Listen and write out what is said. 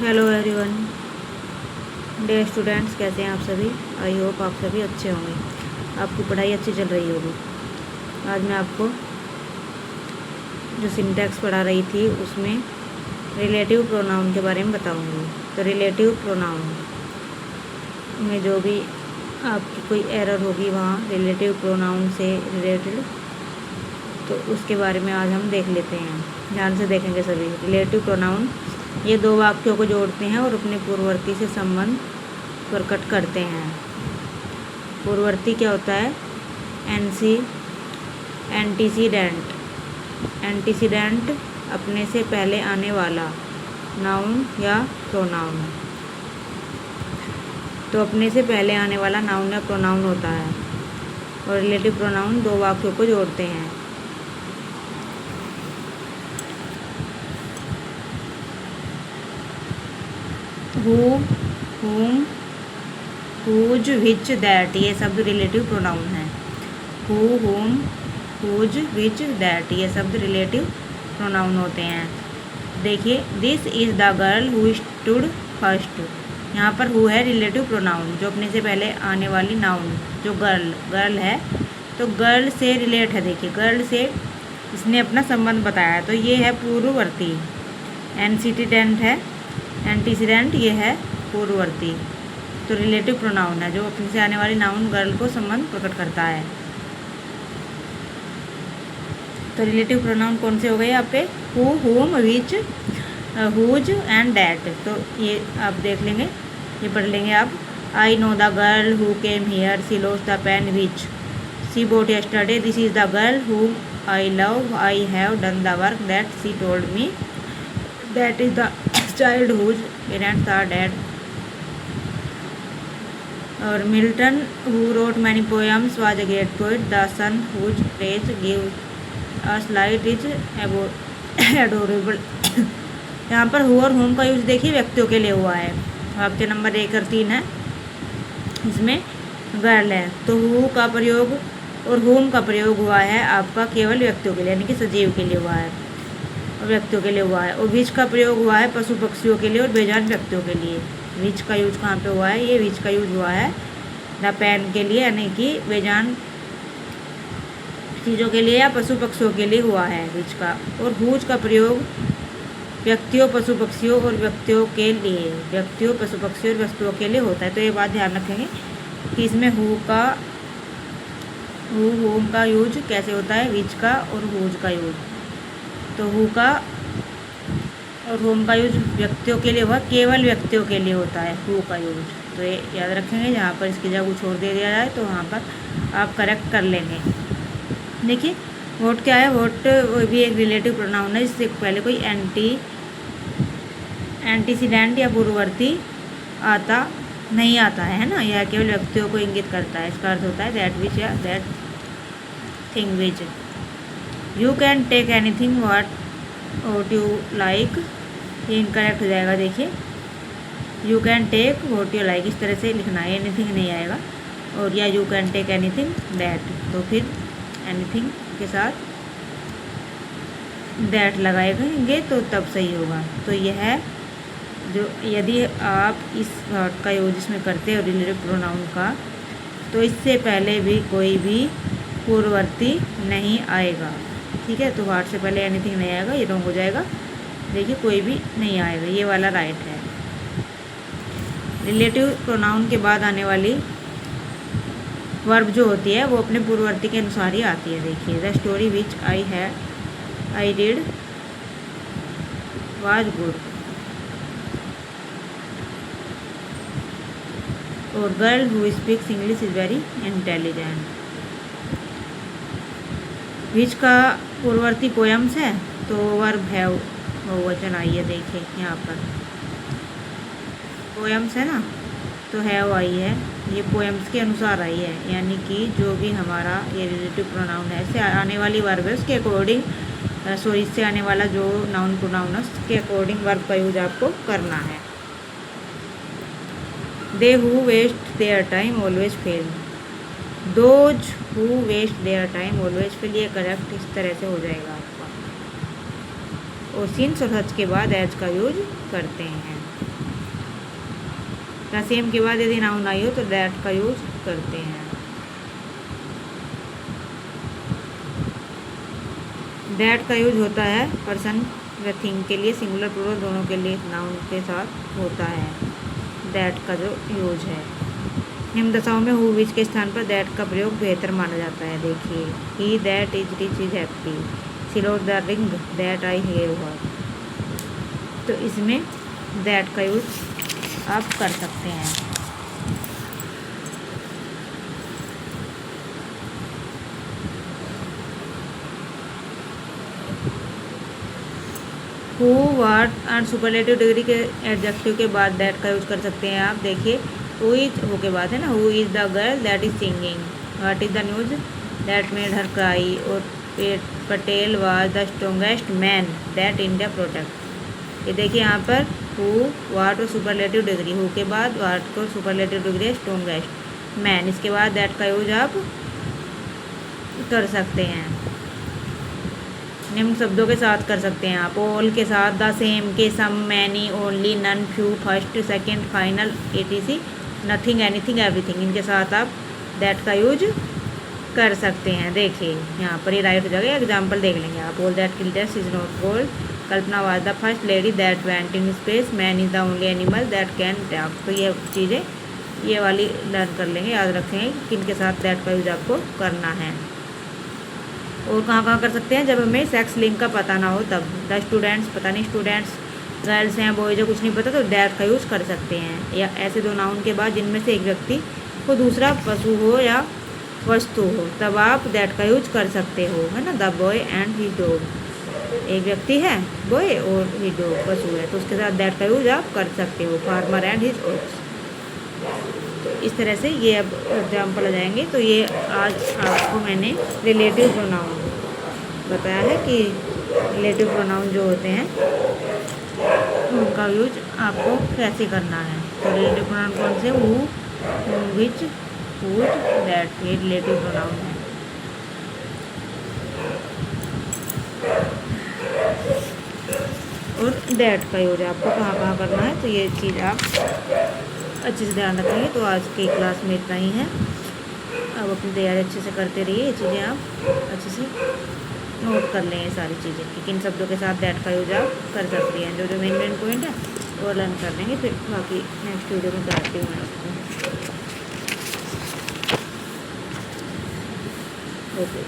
Hello everyone, day students, कैसे हैं आप सभी। आई होप आप सभी अच्छे होंगे, आपकी पढ़ाई अच्छी चल रही होगी। आज मैं आपको जो सिंटैक्स पढ़ा रही थी उसमें रिलेटिव प्रोनाउन के बारे में बताऊंगी। तो रिलेटिव प्रोनाउन में जो भी आपकी कोई एरर होगी वहाँ रिलेटिव प्रोनाउन से रिलेटेड, तो उसके बारे में आज हम देख लेते हैं। ध्यान से देखेंगे सभी। रिलेटिव प्रोनाउन ये दो वाक्यों को जोड़ते हैं और अपने पूर्ववर्ती से संबंध प्रकट करते हैं। पूर्ववर्ती क्या होता है? एंटीसीडेंट। एंटीसीडेंट अपने से पहले आने वाला नाउन या प्रोनाउन। तो अपने से पहले आने वाला नाउन या प्रोनाउन होता है। और रिलेटिव प्रोनाउन दो वाक्यों को जोड़ते हैं। Who, whom, whose, which, that, ये शब्द रिलेटिव प्रोनाउन है। Who, whom, whose, which, that, ये शब्द रिलेटिव प्रोनाउन होते हैं। देखिए, this is the girl who stood first. यहाँ पर हु है रिलेटिव प्रोनाउन, जो अपने से पहले आने वाली नाउन, जो गर्ल है, तो गर्ल से रिलेट है। देखिए, गर्ल से इसने अपना संबंध बताया, तो ये है पूर्ववर्ती। एंटीसीडेंट है, एंटीसीडेंट ये है पूर्ववर्ती। तो रिलेटिव प्रोनाउन है जो अपने से आने वाली नाउन गर्ल को संबंध प्रकट करता है। तो रिलेटिव प्रोनाउन कौन से हो गए यहाँ पे? Who, whom, which, whose and that. तो ये आप देख लेंगे, ये पढ़ लेंगे आप। I know the girl who came here, she lost the pen which she bought yesterday, this is the girl whom I love, I have done the work that she told me, that is the child whose parents are dead. और Milton who wrote many poems was a great poet, the sun whose praise give us light is adorable. यहाँ पर who और home का use देखिए व्यक्तियों के लिए हुआ है। वाक्य नंबर 1 और 3 है, इसमें गर्ल है, तो हु का प्रयोग और होम का प्रयोग हुआ है आपका केवल व्यक्तियों के लिए, यानी कि सजीव के लिए हुआ है, व्यक्तियों के लिए हुआ है। और विच का प्रयोग हुआ है पशु पक्षियों के लिए और बेजान व्यक्तियों के लिए। विच का यूज कहाँ पे हुआ है? ये विच का यूज हुआ है द पेन के लिए, यानी कि बेजान चीज़ों के लिए या पशु पक्षियों के लिए हुआ है विच का। और हुज का प्रयोग व्यक्तियों, पशु पक्षियों और व्यक्तियों के लिए, व्यक्तियों, पशु पक्षियों और वस्तुओं के लिए होता है। तो ये बात ध्यान रखेंगे कि इसमें हु होम का यूज कैसे होता है, विच का और हुज का यूज। तो हु का और होम का यूज व्यक्तियों के लिए हुआ, केवल व्यक्तियों के लिए होता है हु का यूज। तो ये याद रखेंगे, जहाँ पर इसकी जगह कुछ और दे दिया जाए तो वहाँ पर आप करेक्ट कर लेंगे। देखिए, वोट क्या है? वोट वो भी एक रिलेटिव प्रोनाउन है, जिससे पहले कोई एंटीसीडेंट या पूर्ववर्ती नहीं आता है ना। यह केवल व्यक्तियों को इंगित करता है। इसका अर्थ होता है दैट विच या that thing which. You can take anything what you like, ये इनकरेक्ट हो जाएगा। देखिए, you can take what you like, इस तरह से लिखना है, एनीथिंग नहीं आएगा। और या you can take anything that, तो फिर एनीथिंग के साथ दैट लगाएंगे तो तब सही होगा। तो यह जो, यदि आप इस वर्ड का यूज इसमें करते हो रिलेटिव प्रोनाउन का, तो इससे पहले भी कोई भी पूर्ववर्ती नहीं आएगा। ठीक है, तो वर्ड से पहले एनीथिंग नहीं आएगा, ये रॉन्ग हो जाएगा। देखिए, कोई भी नहीं आएगा, ये वाला राइट है। रिलेटिव प्रोनाउन के बाद आने वाली वर्ब जो होती है वो अपने पूर्ववर्ती के अनुसार ही आती है। देखिए, the story which I did was good. और girl who speaks English is very intelligent. Which का पूर्ववर्ती पोएम्स है, तो वर्ब हैव बहुवचन आई है। देखिए, यहाँ पर पोएम्स है ना, तो हैव आई है, ये पोएम्स के अनुसार आई है, यानी कि जो भी हमारा ये रिलेटिव प्रोनाउन है, इससे आने वाली वर्ब है उसके अकॉर्डिंग, इससे आने वाला जो नाउन प्रोनाउन है उसके अकॉर्डिंग वर्ब का यूज आपको करना है। They who waste their time always fail, those who waste their time always fail, ये करेक्ट इस तरह से हो जाएगा आपका। और सिंस और सच के बाद एज का यूज करते हैं। द सेम के बाद यदि नाउन आई हो तो दैट का यूज करते हैं। दैट का यूज होता है पर्सन व थिंग के लिए, सिंगुलर प्लूरल दोनों के लिए नाउन के साथ होता है दैट का जो यूज है। निम्न दशाओं में हु विच के स्थान पर दैट का प्रयोग बेहतर माना जाता है। देखिए, he that is rich is happy, she load the ring that I have her. तो इसमें दैट का यूज आप कर सकते हैं। हु वाट और सुपरलेटिव डिग्री के एडजेक्टिव के बाद दैट का यूज कर सकते हैं आप। देखिए, हु इज हु के बाद है ना, who is the girl that is singing, what is the news that made her cry, और Patel was the strongest man that India protect. ये देखिए यहाँ पर हु, वाट और सुपरलेटिव डिग्री, हु के बाद वाट को सुपरलेटिव डिग्री स्ट्रोंगेस्ट, मैन, इसके बाद दैट का यूज आप कर सकते हैं। निम्न शब्दों के साथ कर सकते हैं आप। ऑल के साथ, द सेम के, some, many, only, none, few, first, second, final, etc, nothing, anything, everything, इनके साथ आप दैट का यूज कर सकते हैं। देखिए यहाँ पर ये राइट हो जाएगा। एग्जाम्पल देख लेंगे आप। All that killed is not gold, Kalpana was the first lady that went in space, man is the only animal that can talk. तो ये चीज़ें ये वाली लर्न कर लेंगे, याद रखेंगे किन के साथ दैट का यूज आपको करना है। और कहाँ कर सकते हैं, जब हमें सेक्स लिंक का पता ना हो तब। द स्टूडेंट्स, पता नहीं स्टूडेंट्स गर्ल्स हैं बॉयज है, कुछ नहीं पता, तो दैट का यूज़ कर सकते हैं। या ऐसे दो नाउन के बाद जिनमें से एक व्यक्ति को दूसरा पशु हो या वस्तु हो, तब आप दैट का यूज कर सकते हो, है ना। The boy and his dog, एक व्यक्ति है बॉय और हिज डॉग पशु है, तो उसके साथ दैट का यूज आप कर सकते हो। Farmer and his ox. तो इस तरह से ये अब एग्जाम्पल आ जाएंगे। तो ये आज आपको मैंने रिलेटिव प्रोनाउन बताया है कि रिलेटिव प्रोनाउन जो होते हैं उनका यूज आपको कैसे करना है। तो रिलेटिव प्रोनाउन कौन से, हु, विच, हुज, दैट, ये रिलेटिव प्रोनाउन है। और दैट का यूज आपको कहाँ करना है, तो ये चीज़ आप अच्छे से ध्यान रखेंगे। तो आज की क्लास में इतना ही है। अब अपनी तैयारी अच्छे से करते रहिए। ये चीज़ें आप अच्छे से नोट कर लें, ये सारी चीज़ें कि किन शब्दों के साथ दैट का यूज आप कर सकते हैं। जो मेन पॉइंट है वो लर्न कर लेंगे, फिर बाकी नेक्स्ट वीडियो में बताती हूँ मैं आपको। ओके।